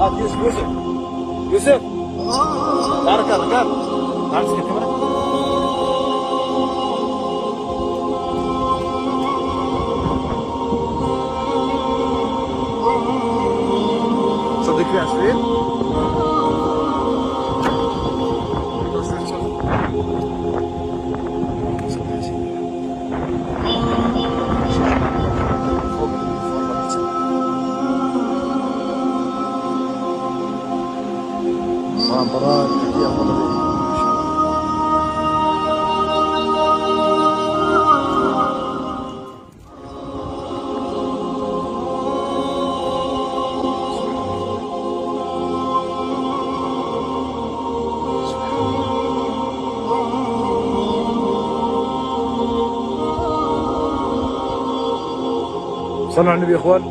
هات يوسف يوسف يوسف، تعال ركاب ركاب، تعال امسك الكاميرا. صدق فيها سويد؟ مباراة تركيا ومغرب. صلوا على النبي يا اخوان.